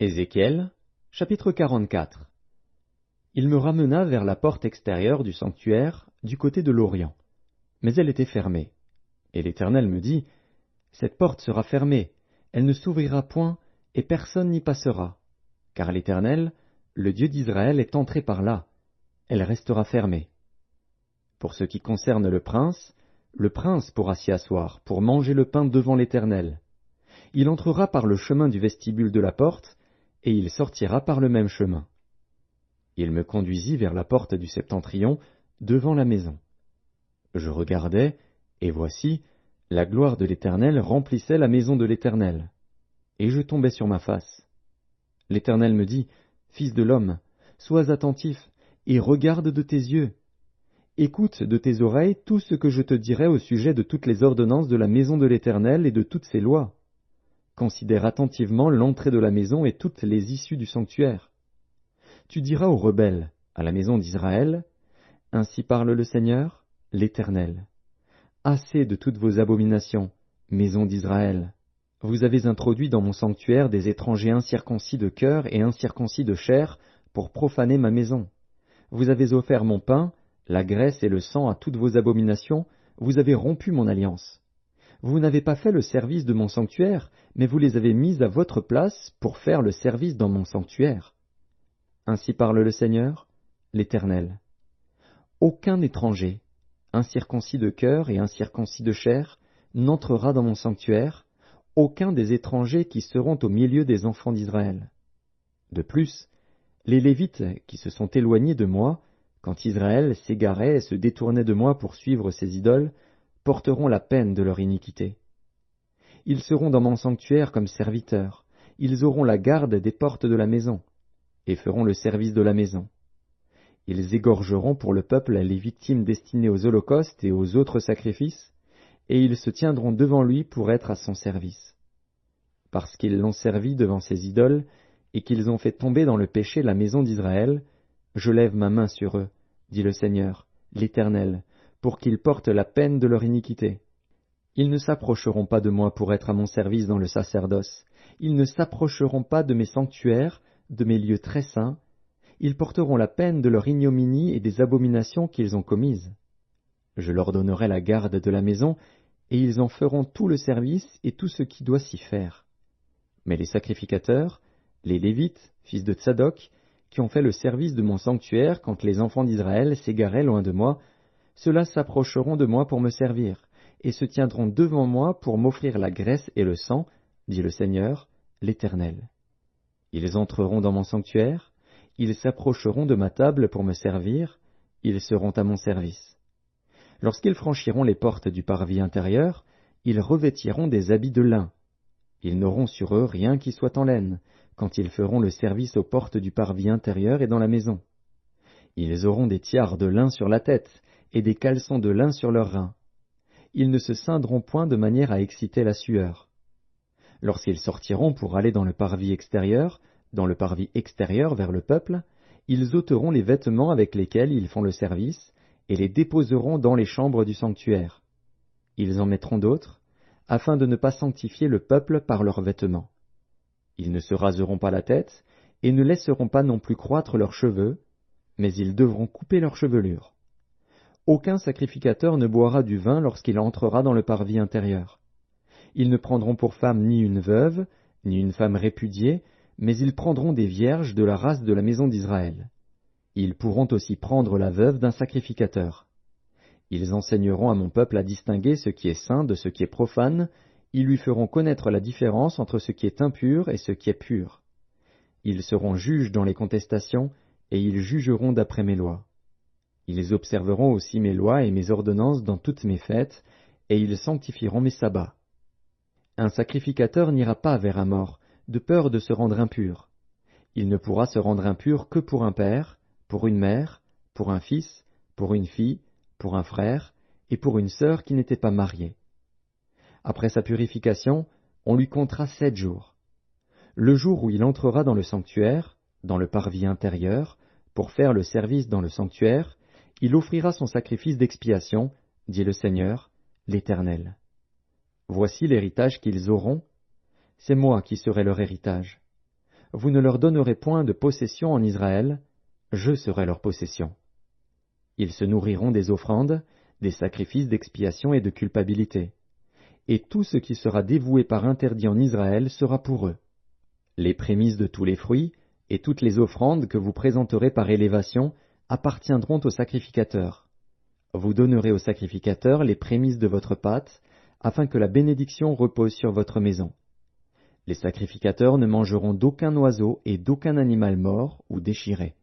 Ézéchiel, chapitre 44. Il me ramena vers la porte extérieure du sanctuaire, du côté de l'Orient. Mais elle était fermée. Et l'Éternel me dit, cette porte sera fermée, elle ne s'ouvrira point, et personne n'y passera. Car l'Éternel, le Dieu d'Israël, est entré par là. Elle restera fermée. Pour ce qui concerne le prince pourra s'y asseoir, pour manger le pain devant l'Éternel. Il entrera par le chemin du vestibule de la porte, et il sortira par le même chemin. Il me conduisit vers la porte du septentrion, devant la maison. Je regardai, et voici, la gloire de l'Éternel remplissait la maison de l'Éternel. Et je tombai sur ma face. L'Éternel me dit, Fils de l'homme, sois attentif, et regarde de tes yeux. Écoute de tes oreilles tout ce que je te dirai au sujet de toutes les ordonnances de la maison de l'Éternel et de toutes ses lois. Considère attentivement l'entrée de la maison et toutes les issues du sanctuaire. Tu diras aux rebelles, à la maison d'Israël, ainsi parle le Seigneur, l'Éternel. Assez de toutes vos abominations, maison d'Israël. Vous avez introduit dans mon sanctuaire des étrangers incirconcis de cœur et incirconcis de chair pour profaner ma maison. Vous avez offert mon pain, la graisse et le sang à toutes vos abominations, vous avez rompu mon alliance. Vous n'avez pas fait le service de mon sanctuaire, mais vous les avez mis à votre place pour faire le service dans mon sanctuaire. Ainsi parle le Seigneur, l'Éternel. Aucun étranger, incirconcis de cœur et incirconcis de chair, n'entrera dans mon sanctuaire, aucun des étrangers qui seront au milieu des enfants d'Israël. De plus, les Lévites qui se sont éloignés de moi, quand Israël s'égarait et se détournait de moi pour suivre ses idoles, porteront la peine de leur iniquité. Ils seront dans mon sanctuaire comme serviteurs, ils auront la garde des portes de la maison, et feront le service de la maison. Ils égorgeront pour le peuple les victimes destinées aux holocaustes et aux autres sacrifices, et ils se tiendront devant lui pour être à son service. Parce qu'ils l'ont servi devant ses idoles, et qu'ils ont fait tomber dans le péché la maison d'Israël, je lève ma main sur eux, dit le Seigneur, l'Éternel, pour qu'ils portent la peine de leur iniquité. Ils ne s'approcheront pas de moi pour être à mon service dans le sacerdoce, ils ne s'approcheront pas de mes sanctuaires, de mes lieux très saints, ils porteront la peine de leur ignominie et des abominations qu'ils ont commises. Je leur donnerai la garde de la maison, et ils en feront tout le service et tout ce qui doit s'y faire. Mais les sacrificateurs, les Lévites, fils de Tsadok, qui ont fait le service de mon sanctuaire quand les enfants d'Israël s'égaraient loin de moi, ceux-là s'approcheront de moi pour me servir, et se tiendront devant moi pour m'offrir la graisse et le sang, dit le Seigneur, l'Éternel. Ils entreront dans mon sanctuaire, ils s'approcheront de ma table pour me servir, ils seront à mon service. Lorsqu'ils franchiront les portes du parvis intérieur, ils revêtiront des habits de lin. Ils n'auront sur eux rien qui soit en laine, quand ils feront le service aux portes du parvis intérieur et dans la maison. Ils auront des tiares de lin sur la tête, et des caleçons de lin sur leurs reins. Ils ne se ceindront point de manière à exciter la sueur. Lorsqu'ils sortiront pour aller dans le parvis extérieur vers le peuple, ils ôteront les vêtements avec lesquels ils font le service, et les déposeront dans les chambres du sanctuaire. Ils en mettront d'autres, afin de ne pas sanctifier le peuple par leurs vêtements. Ils ne se raseront pas la tête, et ne laisseront pas non plus croître leurs cheveux, mais ils devront couper leur chevelure. Aucun sacrificateur ne boira du vin lorsqu'il entrera dans le parvis intérieur. Ils ne prendront pour femme ni une veuve, ni une femme répudiée, mais ils prendront des vierges de la race de la maison d'Israël. Ils pourront aussi prendre la veuve d'un sacrificateur. Ils enseigneront à mon peuple à distinguer ce qui est saint de ce qui est profane, ils lui feront connaître la différence entre ce qui est impur et ce qui est pur. Ils seront juges dans les contestations, et ils jugeront d'après mes lois. Ils observeront aussi mes lois et mes ordonnances dans toutes mes fêtes, et ils sanctifieront mes sabbats. Un sacrificateur n'ira pas vers un mort, de peur de se rendre impur. Il ne pourra se rendre impur que pour un père, pour une mère, pour un fils, pour une fille, pour un frère, et pour une sœur qui n'était pas mariée. Après sa purification, on lui comptera 7 jours. Le jour où il entrera dans le sanctuaire, dans le parvis intérieur, pour faire le service dans le sanctuaire, il offrira son sacrifice d'expiation, dit le Seigneur, l'Éternel. Voici l'héritage qu'ils auront, c'est moi qui serai leur héritage. vous ne leur donnerez point de possession en Israël, je serai leur possession. Ils se nourriront des offrandes, des sacrifices d'expiation et de culpabilité. Et tout ce qui sera dévoué par interdit en Israël sera pour eux. Les prémices de tous les fruits et toutes les offrandes que vous présenterez par élévation appartiendront au sacrificateur. Vous donnerez au sacrificateur les prémices de votre pâte, afin que la bénédiction repose sur votre maison. Les sacrificateurs ne mangeront d'aucun oiseau et d'aucun animal mort ou déchiré.